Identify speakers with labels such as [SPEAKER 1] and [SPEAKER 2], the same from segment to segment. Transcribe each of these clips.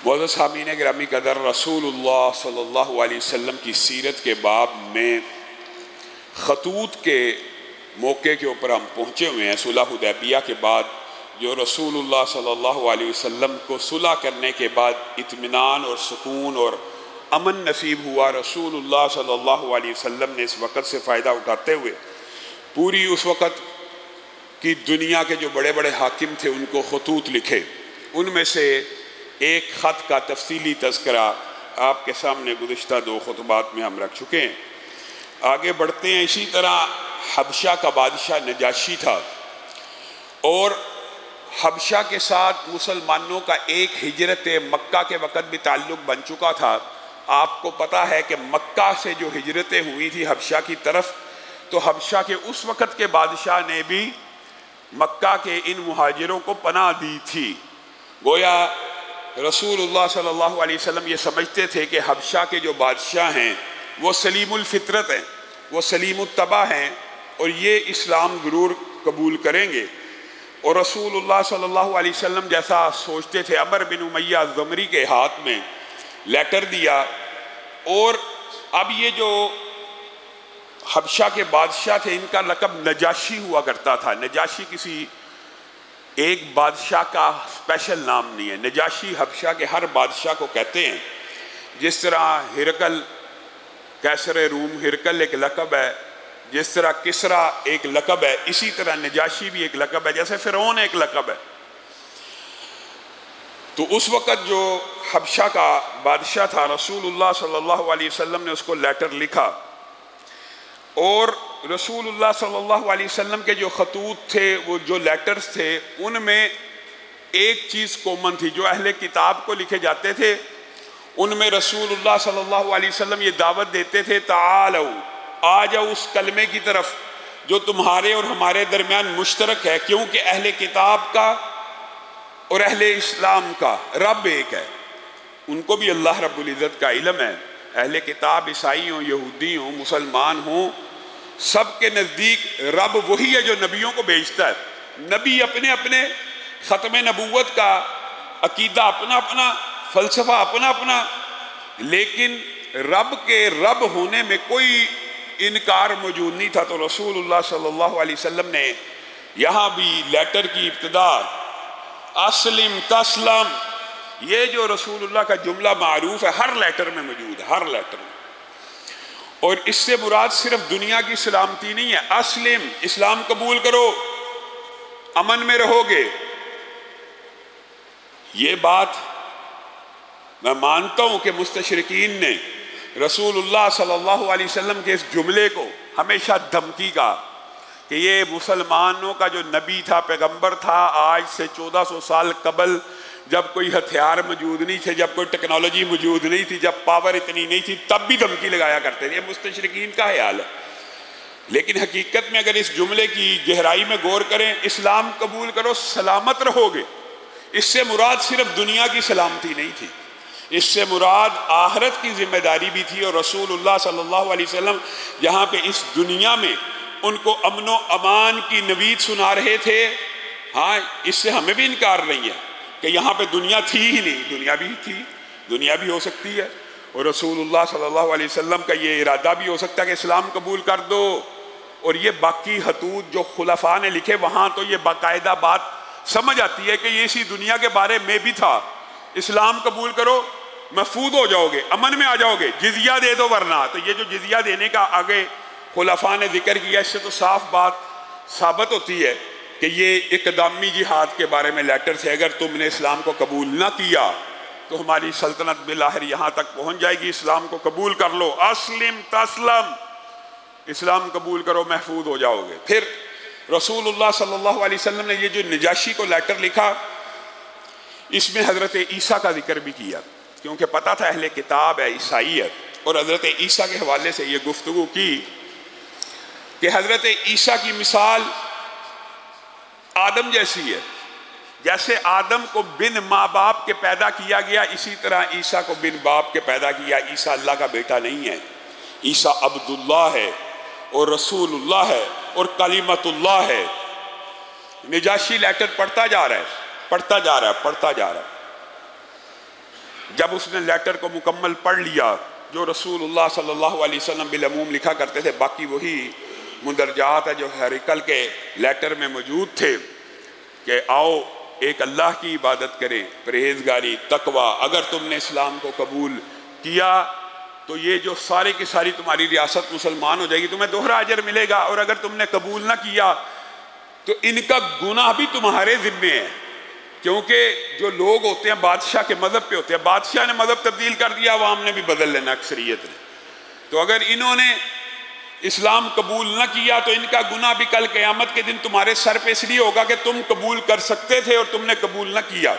[SPEAKER 1] मुअज़्ज़ज़ सामीन गिरामी कदर, रसूलुल्लाह सल्लल्लाहु अलैहि वसल्लम की सीरत के बाब में खतूत के मौके के ऊपर हम पहुँचे हुए हैं। सुलह हुदैबिया के बाद जो रसूलुल्लाह सल्लल्लाहु अलैहि वसल्लम को सुलह करने के बाद इत्मीनान और सुकून और अमन नसीब हुआ, रसूलुल्लाह सल्लल्लाहु अलैहि वसल्लम ने इस वक़्त से फ़ायदा उठाते हुए पूरी उस वक़्त की दुनिया के जो बड़े बड़े हाकिम थे उनको खतूत लिखे। उनमें से एक ख़त का तफसीली तज़किरा आपके सामने गुज़िश्ता 2 खुतबात में हम रख चुके हैं। आगे बढ़ते हैं। इसी तरह हबशा का बादशाह नजाशी था और हबशा के साथ मुसलमानों का एक हिजरत मक्का के वक़्त भी ताल्लुक़ बन चुका था। आपको पता है कि मक्का से जो हिजरतें हुई थी हबशा की तरफ, तो हबशा के उस वक़्त के बादशाह ने भी मक्का के इन मुहाजिरों को पनाह दी थी। गोया रसूलुल्लाह सल्लल्लाहु अलैहि वसल्लम ये समझते थे कि हबशा के जो बादशाह हैं वो सलीमुल फितरत हैं, वो सलीमुत तबा हैं और ये इस्लाम ज़रूर कबूल करेंगे। और रसूलुल्लाह सल्लल्लाहु अलैहि वसल्लम जैसा सोचते थे, अमर बिन उमैया ज़मरी के हाथ में लेटर दिया। और अब ये जो हबशा के बादशाह थे इनका लक़ब नजाशी हुआ करता था। नजाशी किसी एक बादशाह का स्पेशल नाम नहीं है, नजाशी हबशा के हर बादशाह को कहते हैं। जिस तरह हिरकल कैसर रूम हिरकल एक लक़ब है, जिस तरह किसरा एक लक़ब है, इसी तरह नजाशी भी एक लक़ब है, जैसे फ़िरौन एक लक़ब है। तो उस वक़्त जो हबशा का बादशाह था रसूलुल्लाह सल्लल्लाहु अलैहि वसल्लम ने उसको लेटर लिखा और रसूलुल्लाह सल्लल्लाहु अलैहि वसल्लम के जो खतूत थे, वो जो लेटर्स थे, उनमें एक चीज़ कॉमन थी। जो अहले किताब को लिखे जाते थे उनमें रसूलुल्लाह सल्लल्लाहु अलैहि वसल्लम ये दावत देते थे, तालौ, आ जाओ उस कलमे की तरफ जो तुम्हारे और हमारे दरमियान मुश्तरक है, क्योंकि अहले किताब का और अहले इस्लाम का रब एक है। उनको भी अल्लाह रब्बुल इज़्ज़त का इल्म है। अहले किताब ईसाई हों, यहूदी हों, मुसलमान हों, सब के नज़दीक रब वही है जो नबियों को भेजता है। नबी अपने अपने ख़त्म नबूवत का अकीदा अपना अपना, फ़लसफ़ा अपना अपना, लेकिन रब के रब होने में कोई इनकार मौजूद नहीं था। तो रसूलुल्लाह सल्लल्लाहु अलैहि वसल्लम ने यहाँ भी लेटर की इब्तिदा अस्लिम तस्लम, ये जो रसूलुल्लाह का जुमला मारूफ है हर लेटर में मौजूद है, हर लेटर में। और इससे मुराद सिर्फ दुनिया की सलामती नहीं है, अस्लिम, इस्लाम कबूल करो, अमन में रहोगे। ये बात मैं मानता हूं कि मुस्तशरिकीन ने रसूलुल्लाह सल्लल्लाहु अलैहि वसल्लम के इस जुमले को हमेशा धमकी का कि ये मुसलमानों का जो नबी था, पैगंबर था, आज से 1400 साल कबल जब कोई हथियार मौजूद नहीं थे, जब कोई टेक्नोलॉजी मौजूद नहीं थी, जब पावर इतनी नहीं थी, तब भी धमकी लगाया करते थे। ये मुस्तशरिकीन का ख्याल है। लेकिन हकीकत में अगर इस जुमले की गहराई में गौर करें, इस्लाम कबूल करो सलामत रहोगे, इससे मुराद सिर्फ दुनिया की सलामती नहीं थी, इससे मुराद आखिरत की जिम्मेदारी भी थी। और रसूलुल्लाह सल्लल्लाहु अलैहि वसल्लम जहाँ पे इस दुनिया में उनको अमनो अमान की नवीद सुना रहे थे, हाँ, इससे हमें भी इनकार नहीं है कि यहाँ पे दुनिया थी ही नहीं, दुनिया भी थी, दुनिया भी हो सकती है। और रसूलुल्लाह सल्लल्लाहु अलैहि वसल्लम का ये इरादा भी हो सकता है कि इस्लाम कबूल कर दो। और ये बाकी हतूत जो खुलफा ने लिखे वहाँ तो ये बाकायदा बात समझ आती है कि ये इसी दुनिया के बारे में भी था, इस्लाम कबूल करो महफूज हो जाओगे, अमन में आ जाओगे, जिजिया दे दो वरना। तो ये जो जिजिया देने का आगे खुलफा ने जिक्र किया, इससे तो साफ बात साबित होती है कि ये इक़दामी जिहाद के बारे में लेटर से, अगर तुमने इस्लाम को कबूल ना किया तो हमारी सल्तनत बिलाहिर यहाँ तक पहुँच जाएगी, इस्लाम को कबूल कर लो, अस्लिम तस्लम, इस्लाम कबूल करो महफूज हो जाओगे। फिर रसूलुल्लाह सल्लल्लाहु अलैहि वसल्लम ने ये जो नजाशी को लेटर लिखा, इसमें हज़रत ईसा का जिक्र भी किया, क्योंकि पता था अहले किताब है, ईसाईयत, और हज़रत ईसा के हवाले से ये गुफ्तगू की कि हज़रत ईसा की मिसाल आदम जैसी है। जैसे आदम को बिन माँ बाप के पैदा किया गया, इसी तरह ईसा को बिन बाप के पैदा किया। ईसा अल्लाह का बेटा नहीं है, ईसा अब्दुल्लाह है और रसूलुल्लाह है और कलीमतुल्लाह है। नजाशी लेटर पढ़ता जा रहा है, पढ़ता जा रहा है, पढ़ता जा रहा है। जब उसने लेटर को मुकम्मल पढ़ लिया जो रसूलुल्लाह सल्लल्लाहु अलैहि वसल्लम बिलअमूम लिखा करते थे, बाकी वही मुंदरजात है जो हिरकल के लेटर में मौजूद थे कि आओ एक अल्लाह की इबादत करें, परहेजगारी, तकवा, अगर तुमने इस्लाम को कबूल किया तो ये जो सारी की सारी तुम्हारी रियासत मुसलमान हो जाएगी, तुम्हें दोहरा अजर मिलेगा, और अगर तुमने कबूल ना किया तो इनका गुनाह भी तुम्हारे जिम्मे है। क्योंकि जो लोग होते हैं बादशाह के मज़हब पे होते हैं, बादशाह ने मज़हब तब्दील कर दिया, अवाम ने भी बदल लेना, अक्सरियत ने। तो अगर इन्होंने इस्लाम कबूल ना किया तो इनका गुनाह भी कल क़यामत के दिन तुम्हारे सर पे इसलिए होगा कि तुम कबूल कर सकते थे और तुमने कबूल ना किया।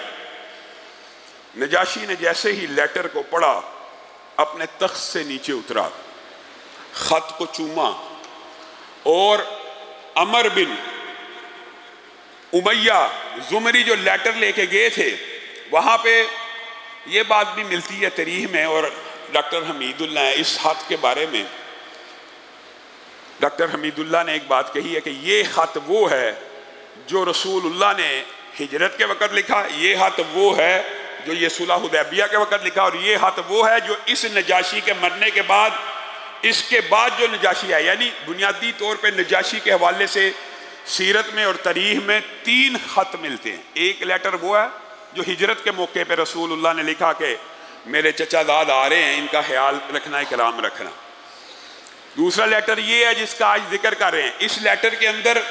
[SPEAKER 1] नजाशी ने जैसे ही लेटर को पढ़ा अपने तख्त से नीचे उतरा, खत को चूमा और अमर बिन उमैया जुमरी जो लेटर लेके गए थे वहाँ पे ये बात भी मिलती है तरीह में, और डॉक्टर हमीदुल्लाह ने इस खत के बारे में, डॉक्टर हमीदुल्लाह ने एक बात कही है कि ये खत वो है जो रसूलुल्लाह ने हिजरत के वक़्त लिखा, ये खत वो है जो ये सुलह हुदैबिया के वक़्त लिखा, और ये खत वो है जो इस नजाशी के मरने के बाद, इसके बाद जो नजाशी है, यानी बुनियादी तौर पे नजाशी के हवाले से सीरत में और तारीख में 3 खत मिलते हैं। एक लेटर वो है जो हिजरत के मौके पे रसूलुल्लाह ने लिखा कि मेरे चचाजाद आ रहे हैं, इनका ख्याल रखना, इकराम रखना। दूसरा लेटर ये है जिसका आज जिक्र कर रहे हैं। इस लेटर के अंदर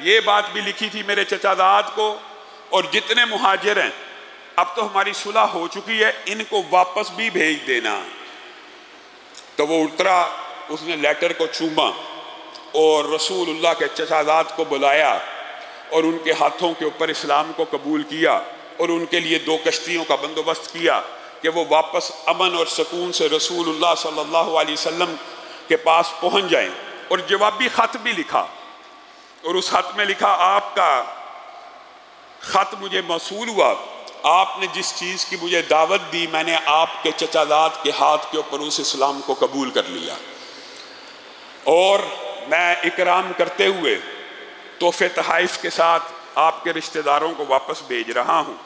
[SPEAKER 1] ये बात भी लिखी थी मेरे चचाजाद को और जितने मुहाजिर हैं, अब तो हमारी सुलह हो चुकी है, इनको वापस भी भेज देना। तो वो उतरा, उसने लेटर को चूमा और रसूलुल्लाह के चचाजाद को बुलाया और उनके हाथों के ऊपर इस्लाम को कबूल किया और उनके लिए 2 कश्तियों का बंदोबस्त किया कि वो वापस अमन और सुकून से रसूलुल्लाह सल्लल्लाहु अलैहि वसल्लम के पास पहुंच जाएं। और जवाबी ख़त भी लिखा और उस खत में लिखा, आपका ख़त मुझे मौसूल हुआ, आपने जिस चीज़ की मुझे दावत दी मैंने आपके चचाजाद के हाथ के ऊपर उस इस्लाम को कबूल कर लिया और मैं इकराम करते हुए तोहफे तहाइफ के साथ आपके रिश्तेदारों को वापस भेज रहा हूँ।